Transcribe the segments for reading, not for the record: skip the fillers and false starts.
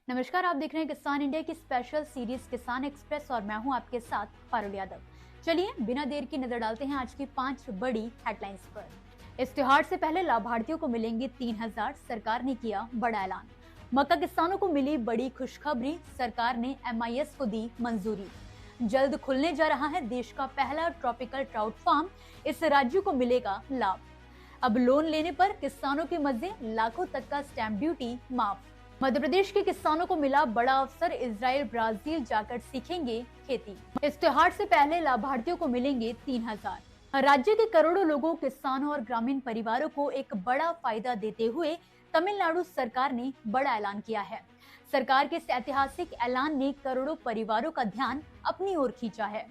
नमस्कार, आप देख रहे हैं किसान इंडिया की स्पेशल सीरीज किसान एक्सप्रेस और मैं हूं आपके साथ पारुल यादव। चलिए बिना देर की नजर डालते हैं आज की 5 बड़ी हेडलाइंस पर। इस त्योहार से पहले लाभार्थियों को मिलेंगे 3000, सरकार ने किया बड़ा ऐलान। मक्का किसानों को मिली बड़ी खुशखबरी, सरकार ने MIS को दी मंजूरी। जल्द खुलने जा रहा है देश का पहला ट्रॉपिकल ट्राउट फार्म, इस राज्य को मिलेगा लाभ। अब लोन लेने पर किसानों के मजे, लाखों तक का स्टैंप ड्यूटी माफ। मध्य प्रदेश के किसानों को मिला बड़ा अवसर, इजराइल ब्राजील जाकर सीखेंगे खेती। इस त्योहार से पहले लाभार्थियों को मिलेंगे 3000। राज्य के करोड़ों लोगों, किसानों और ग्रामीण परिवारों को एक बड़ा फायदा देते हुए तमिलनाडु सरकार ने बड़ा ऐलान किया है। सरकार के इस ऐतिहासिक ऐलान ने करोड़ों परिवारों का ध्यान अपनी ओर खींचा है।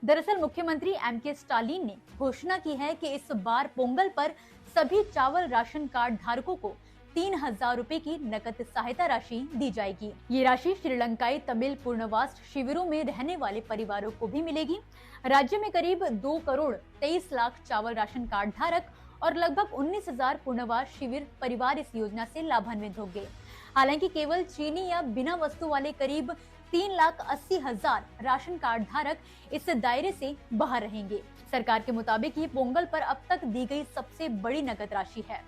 दरअसल मुख्यमंत्री MK स्टालिन ने घोषणा की है कि इस बार पोंगल पर सभी चावल राशन कार्ड धारकों को 3000 रुपए की नकद सहायता राशि दी जाएगी। ये राशि श्रीलंकाई तमिल पूर्णवास शिविरों में रहने वाले परिवारों को भी मिलेगी। राज्य में करीब 2 करोड़ 23 लाख चावल राशन कार्ड धारक और लगभग 19,000 पूर्णवास शिविर परिवार इस योजना से लाभान्वित होंगे। हालांकि केवल चीनी या बिना वस्तु वाले करीब 3,80,000 राशन कार्ड धारक इस दायरे से बाहर रहेंगे। सरकार के मुताबिक ये पोंगल पर अब तक दी गई सबसे बड़ी नकद राशि है।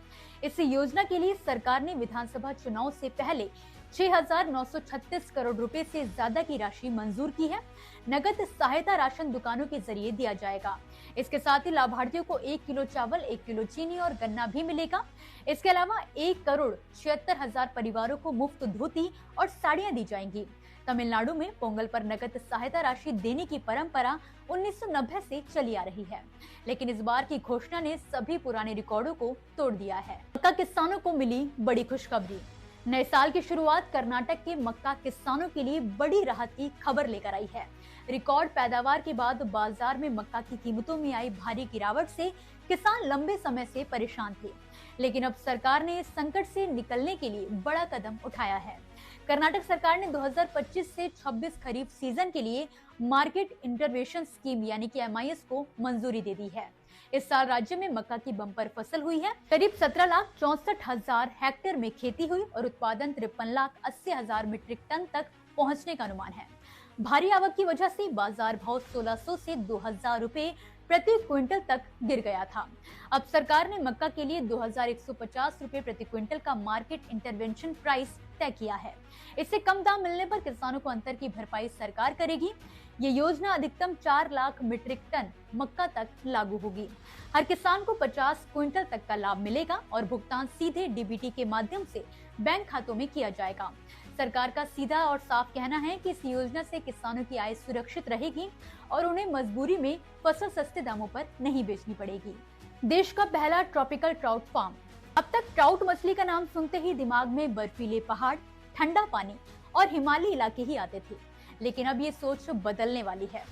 इस योजना के लिए सरकार ने विधानसभा चुनाव से पहले 6,936 करोड़ रुपए से ज्यादा की राशि मंजूर की है। नगद सहायता राशन दुकानों के जरिए दिया जाएगा। इसके साथ ही लाभार्थियों को 1 किलो चावल, 1 किलो चीनी और गन्ना भी मिलेगा। इसके अलावा 1 करोड़ 76,000 परिवारों को मुफ्त धोती और साड़ियां दी जाएंगी। तमिलनाडु में पोंगल पर नकद सहायता राशि देने की परंपरा 1990 से चली आ रही है, लेकिन इस बार की घोषणा ने सभी पुराने रिकॉर्डों को तोड़ दिया है। मक्का किसानों को मिली बड़ी खुशखबरी। नए साल की शुरुआत कर्नाटक के मक्का किसानों के लिए बड़ी राहत की खबर लेकर आई है। रिकॉर्ड पैदावार के बाद बाजार में मक्का की कीमतों में आई भारी गिरावट से किसान लंबे समय से परेशान थे, लेकिन अब सरकार ने इस संकट से निकलने के लिए बड़ा कदम उठाया है। कर्नाटक सरकार ने 2025 से 26 खरीफ सीजन के लिए मार्केट इंटरवेंशन स्कीम यानी कि MIS को मंजूरी दे दी है। इस साल राज्य में मक्का की बम्पर फसल हुई है। करीब 17,64,000 हेक्टेयर में खेती हुई और उत्पादन 53,80,000 मीट्रिक टन तक पहुंचने का अनुमान है। भारी आवक की वजह से बाजार भाव 1,600 से 2,000 रुपए प्रति क्विंटल तक गिर गया था। अब सरकार ने मक्का के लिए 2,150 रुपए प्रति क्विंटल का मार्केट इंटरवेंशन प्राइस तय किया है। इससे कम दाम मिलने पर किसानों को अंतर की भरपाई सरकार करेगी। ये योजना अधिकतम 4 लाख मीट्रिक टन मक्का तक लागू होगी। हर किसान को 50 क्विंटल तक का लाभ मिलेगा और भुगतान सीधे DBT के माध्यम से बैंक खातों में किया जाएगा। सरकार का सीधा और साफ कहना है कि इस योजना से किसानों की आय सुरक्षित रहेगी और उन्हें मजबूरी में फसल सस्ते दामों पर नहीं बेचनी पड़ेगी। देश का पहला ट्रॉपिकल ट्राउट फार्म। अब तक ट्राउट मछली का नाम सुनते ही दिमाग में बर्फीले पहाड़, ठंडा पानी और हिमालयी इलाके ही आते थे, लेकिन अब ये सोच बदलने वाली है।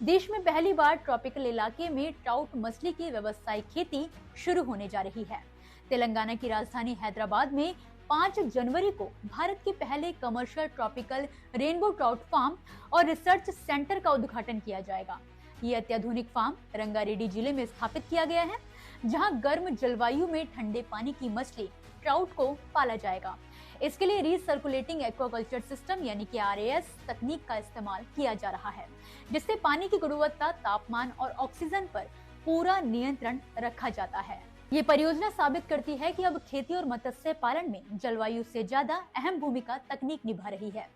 देश में पहली बार ट्रॉपिकल इलाके में ट्राउट मछली की व्यावसायिक खेती शुरू होने जा रही है। तेलंगाना की राजधानी हैदराबाद में 5 जनवरी को भारत के पहले commercial tropical rainbow trout farm और रिसर्च सेंटर का उद्घाटन किया जाएगा। ये अत्याधुनिक फार्म रंगारेड्डी जिले में स्थापित किया गया है, जहां गर्म जलवायु में ठंडे पानी की मछली ट्राउट को पाला जाएगा। इसके लिए रीसर्कुलेटिंग एक्वाकल्चर सिस्टम यानी कि RAS तकनीक का इस्तेमाल किया जा रहा है, जिससे पानी की गुणवत्ता, तापमान और ऑक्सीजन पर पूरा नियंत्रण रखा जाता है। ये परियोजना साबित करती है कि अब खेती और मत्स्य पालन में जलवायु से ज्यादा अहम भूमिका तकनीक निभा रही है।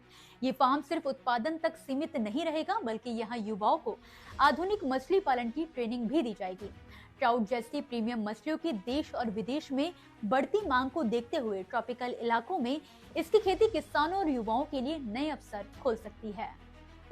ये फार्म सिर्फ उत्पादन तक सीमित नहीं रहेगा, बल्कि यहाँ युवाओं को आधुनिक मछली पालन की ट्रेनिंग भी दी जाएगी। ट्राउट जैसी प्रीमियम मछलियों की देश और विदेश में बढ़ती मांग को देखते हुए ट्रॉपिकल इलाकों में इसकी खेती किसानों और युवाओं के लिए नए अवसर खोल सकती है।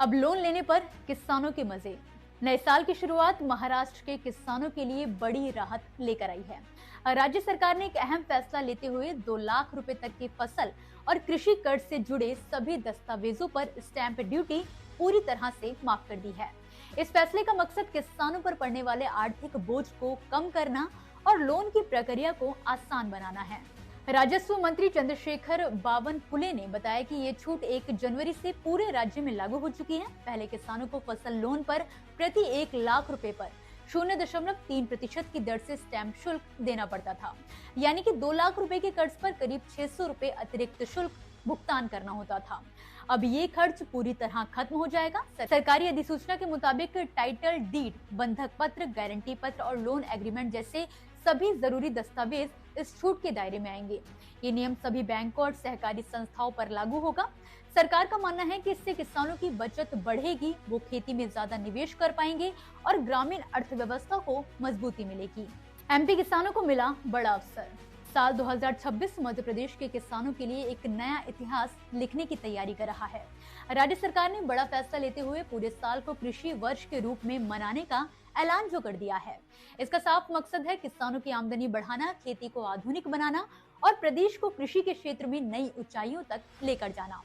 अब लोन लेने पर किसानों के मजे। नए साल की शुरुआत महाराष्ट्र के किसानों के लिए बड़ी राहत लेकर आई है। राज्य सरकार ने एक अहम फैसला लेते हुए 2 लाख रुपए तक की फसल और कृषि कर्ज से जुड़े सभी दस्तावेजों पर स्टैंप ड्यूटी पूरी तरह से माफ कर दी है। इस फैसले का मकसद किसानों पर पड़ने वाले आर्थिक बोझ को कम करना और लोन की प्रक्रिया को आसान बनाना है। राजस्व मंत्री चंद्रशेखर बावनकुले ने बताया कि ये छूट 1 जनवरी से पूरे राज्य में लागू हो चुकी है। पहले किसानों को फसल लोन पर प्रति 1 लाख रुपए पर 0.3% की दर से स्टैंप शुल्क देना पड़ता था, यानी कि 2 लाख रुपए के कर्ज पर करीब 600 रुपए अतिरिक्त शुल्क भुगतान करना होता था। अब ये खर्च पूरी तरह खत्म हो जाएगा। सरकारी अधिसूचना के मुताबिक टाइटल डीड, बंधक पत्र, गारंटी पत्र और लोन एग्रीमेंट जैसे सभी जरूरी दस्तावेज इस छूट के दायरे में आएंगे। ये नियम सभी बैंकों और सहकारी संस्थाओं पर लागू होगा। सरकार का मानना है कि इससे किसानों की बचत बढ़ेगी, वो खेती में ज्यादा निवेश कर पाएंगे और ग्रामीण अर्थव्यवस्था को मजबूती मिलेगी। एमपी किसानों को मिला बड़ा अवसर। साल 2026 मध्य प्रदेश के किसानों के लिए एक नया इतिहास लिखने की तैयारी कर रहा है। राज्य सरकार ने बड़ा फैसला लेते हुए पूरे साल को कृषि वर्ष के रूप में मनाने का ऐलान जो कर दिया है। इसका साफ मकसद है किसानों की आमदनी बढ़ाना, खेती को आधुनिक बनाना और प्रदेश को कृषि के क्षेत्र में नई ऊंचाइयों तक लेकर जाना।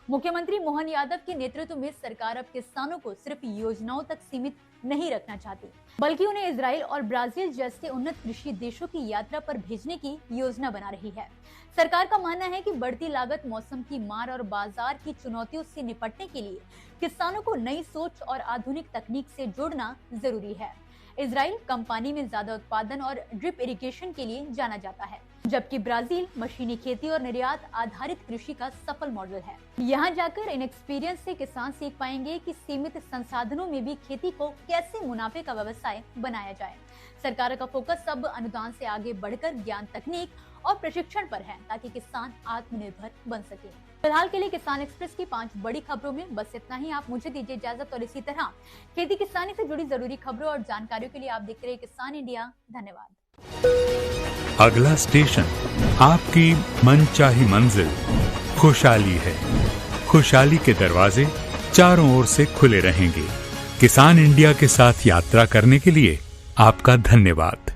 मुख्यमंत्री मोहन यादव के नेतृत्व में सरकार अब किसानों को सिर्फ योजनाओं तक सीमित नहीं रखना चाहती, बल्कि उन्हें इजराइल और ब्राजील जैसे उन्नत कृषि देशों की यात्रा पर भेजने की योजना बना रही है। सरकार का मानना है कि बढ़ती लागत, मौसम की मार और बाजार की चुनौतियों से निपटने के लिए किसानों को नई सोच और आधुनिक तकनीक से जोड़ना जरूरी है। इजराइल कम पानी में ज्यादा उत्पादन और ड्रिप इरिगेशन के लिए जाना जाता है, जबकि ब्राजील मशीनी खेती और निर्यात आधारित कृषि का सफल मॉडल है। यहाँ जाकर इन एक्सपीरियंस से किसान सीख पाएंगे कि सीमित संसाधनों में भी खेती को कैसे मुनाफे का व्यवसाय बनाया जाए। सरकार का फोकस अब अनुदान से आगे बढ़कर ज्ञान, तकनीक और प्रशिक्षण पर है, ताकि किसान आत्मनिर्भर बन सके। फिलहाल के लिए किसान एक्सप्रेस की 5 बड़ी खबरों में बस इतना ही। आप मुझे दीजिए इजाजत और इसी तरह खेती किसानी से जुड़ी जरूरी खबरों और जानकारियों के लिए आप देखते रहिए किसान इंडिया। धन्यवाद। अगला स्टेशन आपकी मनचाही मंजिल खुशहाली है। खुशहाली के दरवाजे चारों ओर से खुले रहेंगे। किसान इंडिया के साथ यात्रा करने के लिए आपका धन्यवाद।